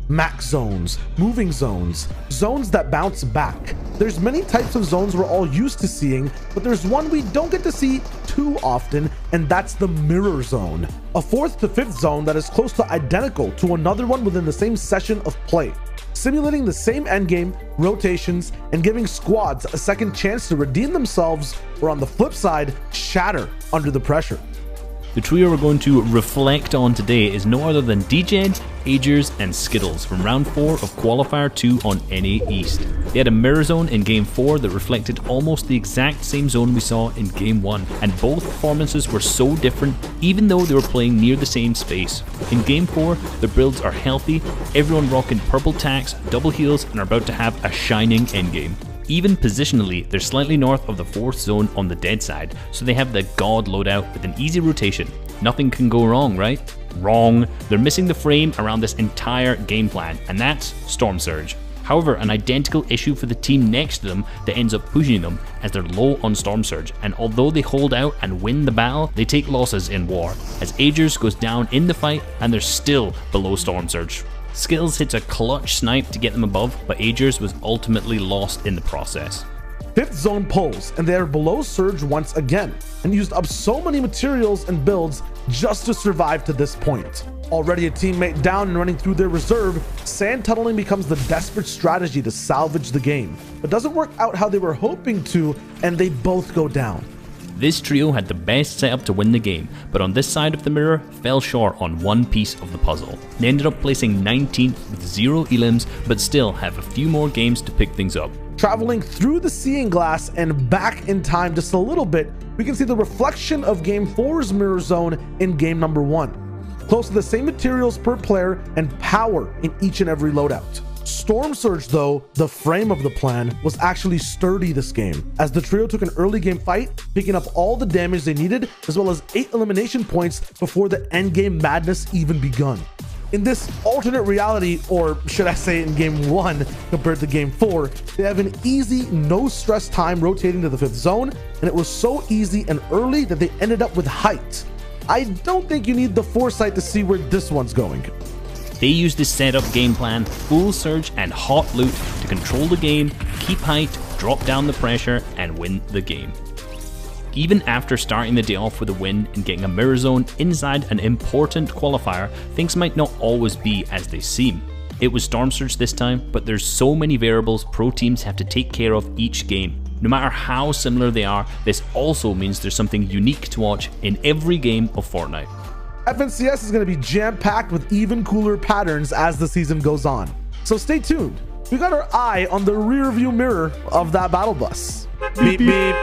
max zones, moving zones, zones that bounce back. There's many types of zones we're all used to seeing, but there's one we don't get to see too often, and that's the mirror zone. A 4th to 5th zone that is close to identical to another one within the same session of play, simulating the same endgame, rotations, and giving squads a second chance to redeem themselves, or on the flip side, shatter under the pressure. The trio we're going to reflect on today is no other than DJed, Agers, and Skittles from round 4 of Qualifier 2 on NA East. They had a mirror zone in game 4 that reflected almost the exact same zone we saw in game 1, and both performances were so different even though they were playing near the same space. In game 4, their builds are healthy, everyone rocking purple tacks, double heals, and are about to have a shining endgame. Even positionally, they're slightly north of the 4th zone on the dead side, so they have the god loadout with an easy rotation. Nothing can go wrong, right? Wrong. They're missing the frame around this entire game plan, and that's Storm Surge. However, an identical issue for the team next to them that ends up pushing them as they're low on Storm Surge, and although they hold out and win the battle, they take losses in war, as Agers goes down in the fight and they're still below Storm Surge. Skittles hits a clutch snipe to get them above, but Agers was ultimately lost in the process. 5th zone pulls, and they are below Surge once again, and used up so many materials and builds just to survive to this point. Already a teammate down and running through their reserve, sand tunneling becomes the desperate strategy to salvage the game, but doesn't work out how they were hoping to, and they both go down. This trio had the best setup to win the game, but on this side of the mirror fell short on one piece of the puzzle. They ended up placing 19th with 0 elims, but still have a few more games to pick things up. Traveling through the seeing glass and back in time just a little bit, we can see the reflection of game 4's mirror zone in game number 1. Close to the same materials per player and power in each and every loadout. Storm Surge, though, the frame of the plan, was actually sturdy this game, as the trio took an early game fight, picking up all the damage they needed, as well as 8 elimination points before the endgame madness even begun. In this alternate reality, or should I say in game 1 compared to game 4, they have an easy, no stress time rotating to the 5th zone, and it was so easy and early that they ended up with height. I don't think you need the foresight to see where this one's going. They used this setup game plan, full surge and hot loot to control the game, keep height, drop down the pressure, and win the game. Even after starting the day off with a win and getting a mirror zone inside an important qualifier, things might not always be as they seem. It was Storm Surge this time, but there's so many variables pro teams have to take care of each game. No matter how similar they are, this also means there's something unique to watch in every game of Fortnite. FNCS is going to be jam-packed with even cooler patterns as the season goes on. So stay tuned. We got our eye on the rear view mirror of that battle bus. Beep beep.